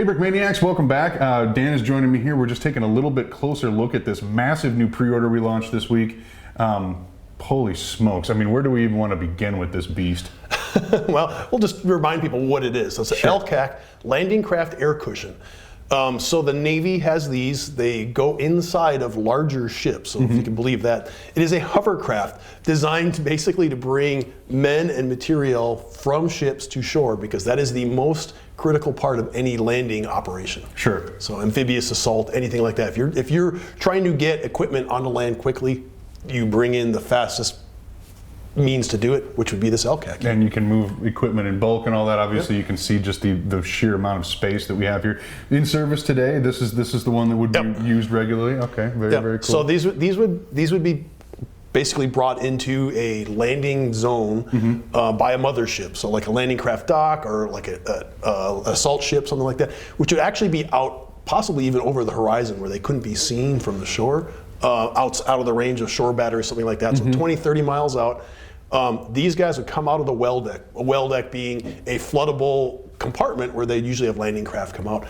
Hey Brick Maniacs, welcome back. Dan is joining me here. We're just taking a little bit closer look at this massive new pre-order we launched this week. Holy smokes. I mean, where do we even want to begin with this beast? Well, we'll just remind people what it is. So it's an LCAC, Landing Craft Air Cushion. So the Navy has these. They go inside of larger ships, so if you can believe that. It is a hovercraft designed to bring men and material from ships to shore, because that is the most critical part of any landing operation. Sure. So amphibious assault, anything like that. If you're trying to get equipment onto land quickly, you bring in the fastest means to do it, which would be this LCAC. And you can move equipment in bulk and all that. Obviously, you can see just the sheer amount of space that we have here in service today. This is the one that would be used regularly. Okay, very cool. So these would be basically brought into a landing zone by a mothership. So like a landing craft dock or like a assault ship, something like that, which would actually be out, possibly even over the horizon where they couldn't be seen from the shore, out of the range of shore batteries, something like that. So 20, 30 miles out. These guys would come out of the well deck, a well deck being a floodable compartment where they usually have landing craft come out.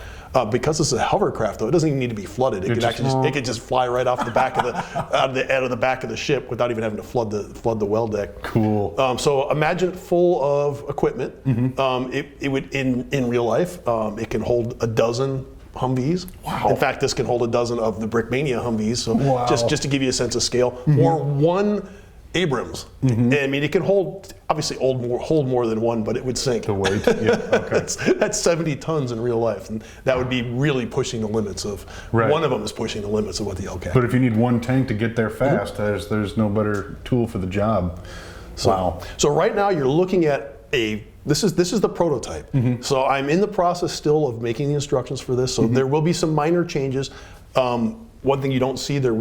Because this is a hovercraft, though, it doesn't even need to be flooded. It could just fly right off the back of out of the back of the ship without even having to flood the well deck. Cool. So imagine it full of equipment. It would in real life, it can hold a dozen Humvees. Wow. In fact, this can hold a dozen of the Brickmania Humvees. So wow. just to give you a sense of scale, or one Abrams. I mean, it can hold, obviously hold more than one, but it would sink. The weight, yeah, okay. That's 70 tons in real life, and that would be really pushing the limits of, one of them is pushing the limits of what the LCAC. But if you need one tank to get there fast, there's no better tool for the job. Wow. So right now you're looking at this is the prototype. So I'm in the process still of making the instructions for this, so there will be some minor changes. One thing you don't see there,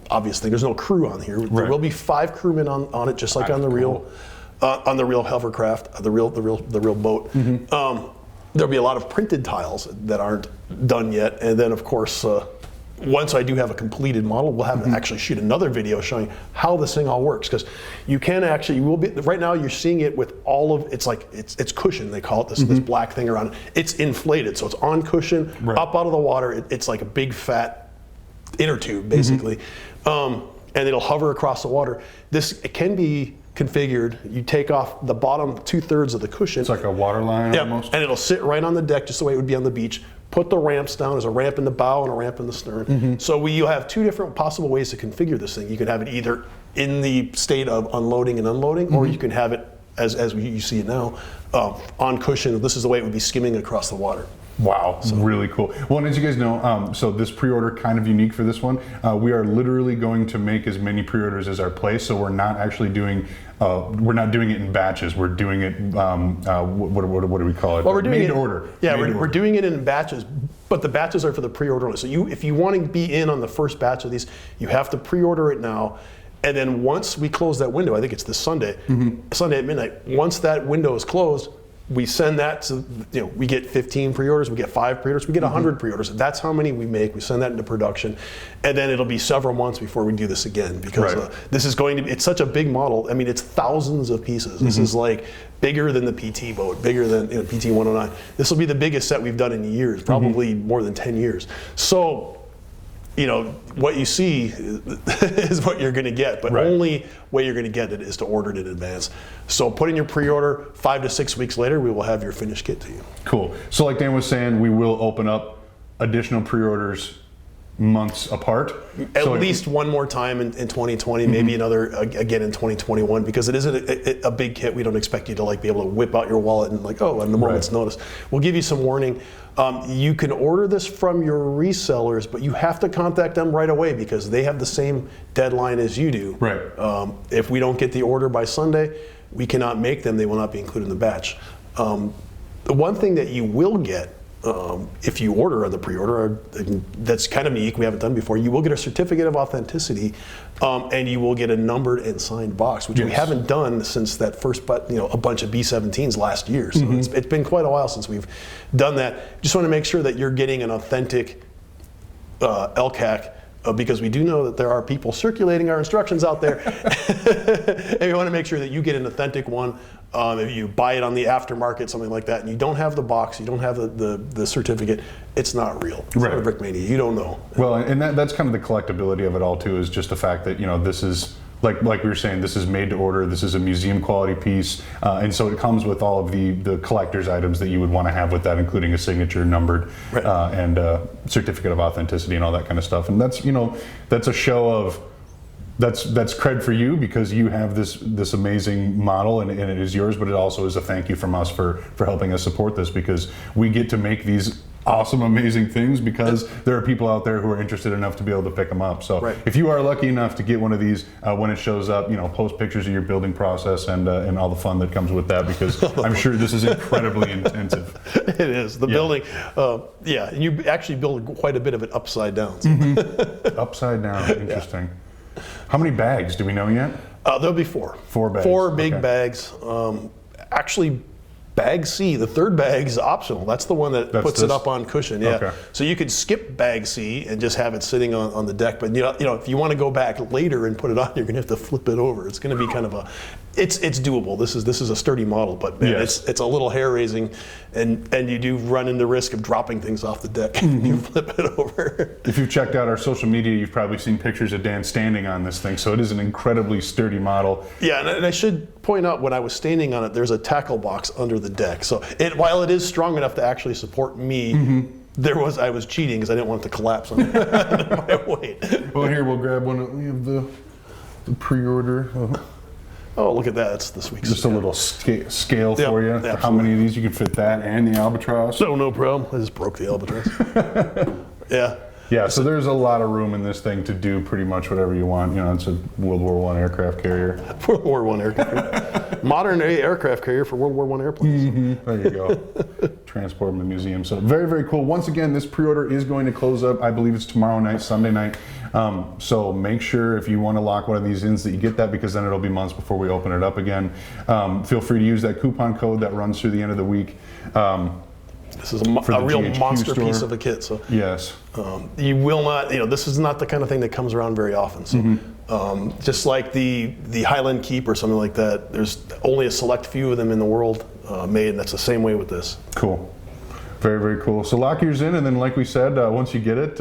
obvious thing, there's no crew on here. There will be 5 crewmen on it, just like on the real hovercraft, the real boat. There'll be a lot of printed tiles that aren't done yet, and then of course, once I do have a completed model, we'll have to actually shoot another video showing how this thing all works, because you will be right now. You're seeing it with all of it's cushion. They call it this black thing around it. It's inflated, so it's on cushion, up out of the water. It's like a big fat inner tube, basically, and it'll hover across the water. It can be configured. You take off the bottom 2/3 of the cushion. It's like a water line almost. And it'll sit right on the deck, just the way it would be on the beach. Put the ramps down. There's a ramp in the bow and a ramp in the stern. So you'll have 2 different possible ways to configure this thing. You can have it either in the state of unloading and unloading, or you can have it as you see it now, on cushion. This is the way it would be skimming across the water. Wow, really cool. Well, and as you guys know, so this pre-order kind of unique for this one. We are literally going to make as many pre-orders as our place, so we're not actually doing, we're not doing it in batches. We're doing it, what do we call it? Well, we're doing made it to order. Yeah, we're doing it in batches, but the batches are for the pre-order only. So if you want to be in on the first batch of these, you have to pre-order it now. And then once we close that window, I think it's this Sunday, Sunday at midnight, once that window is closed, we send that to, we get 15 pre-orders, we get 5 pre-orders, we get 100 pre-orders. That's how many we make. We send that into production, and then it'll be several months before we do this again, because this is going to be, it's such a big model. I mean, it's thousands of pieces. This is like bigger than the PT boat, bigger than PT 109. This will be the biggest set we've done in years, probably more than 10 years. So, what you see is what you're going to get, but only way you're going to get it is to order it in advance. So put in your pre-order. 5 to 6 weeks later, we will have your finished kit to you. Cool. So like Dan was saying, we will open up additional pre-orders months apart. At least one more time in 2020, maybe another again in 2021, because it is a big kit. We don't expect you to be able to whip out your wallet and in a moment's notice. We'll give you some warning. You can order this from your resellers, but you have to contact them right away, because they have the same deadline as you do. If we don't get the order by Sunday, we cannot make them. They will not be included in the batch. The one thing that you will get, if you order on the pre-order, that's kind of unique, we haven't done before, you will get a certificate of authenticity, and you will get a numbered and signed box, which we haven't done since that first, a bunch of B-17s last year. So it's been quite a while since we've done that. Just want to make sure that you're getting an authentic LCAC because we do know that there are people circulating our instructions out there. And we want to make sure that you get an authentic one. If you buy it on the aftermarket, something like that, and you don't have the box, you don't have the certificate, it's not real. It's not a Brickmania. You don't know. Well, and that's kind of the collectability of it all too, is just the fact that, you know, this is, like we were saying, this is made to order, this is a museum quality piece, and so it comes with all of the collector's items that you would want to have with that, including a signature, numbered, and certificate of authenticity and all that kind of stuff. And that's, you know, that's a show of, that's cred for you because you have this amazing model and it is yours, but it also is a thank you from us for helping us support this, because we get to make these awesome, amazing things because there are people out there who are interested enough to be able to pick them up. So if you are lucky enough to get one of these when it shows up, you know, post pictures of your building process and all the fun that comes with that, because I'm sure this is incredibly intensive. It is. The building, and you actually build quite a bit of it upside down. So. Upside down, interesting. How many bags do we know yet? There'll be 4. 4 bags. 4 big bags. Actually, bag C, the third bag, is optional. That's the one that puts it up on cushion. Yeah. Okay. So you could skip bag C and just have it sitting on the deck. But you know, if you want to go back later and put it on, you're going to have to flip it over. It's going to be kind of it's doable. This is a sturdy model, but man, it's a little hair raising, and you do run into risk of dropping things off the deck when you flip it over. If you've checked out our social media, you've probably seen pictures of Dan standing on this thing. So it is an incredibly sturdy model. Yeah, and I should point out, when I was standing on it, there's a tackle box under the deck. So while it is strong enough to actually support me, I was cheating because I didn't want it to collapse under my weight. Well, here, we'll grab one. We have the Preorder. Oh, look at that. That's this week's. Just a little scale for you. Absolutely. How many of these you can fit that and the albatross? No problem. I just broke the albatross. Yeah, so there's a lot of room in this thing to do pretty much whatever you want. You know, it's a World War I aircraft carrier. World War I aircraft carrier. Modern aircraft carrier for World War I airplanes. There you go. Transport them to the museum. So very, very cool. Once again, this pre-order is going to close up. I believe it's tomorrow night, Sunday night. So make sure if you want to lock one of these in that you get that, because then it'll be months before we open it up again. Feel free to use that coupon code that runs through the end of the week. This is a real monster piece of a kit. So yes, you will not. You know, this is not the kind of thing that comes around very often. So just like the Highland Keep or something like that, there's only a select few of them in the world made, and that's the same way with this. Cool, very, very cool. So lock yours in, and then like we said, once you get it,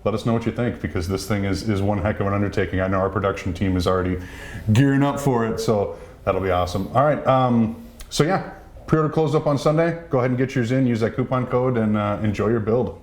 let us know what you think, because this thing is one heck of an undertaking. I know our production team is already gearing up for it, so that'll be awesome. All right, so yeah. Pre-order closed up on Sunday. Go ahead and get yours in. Use that coupon code and enjoy your build.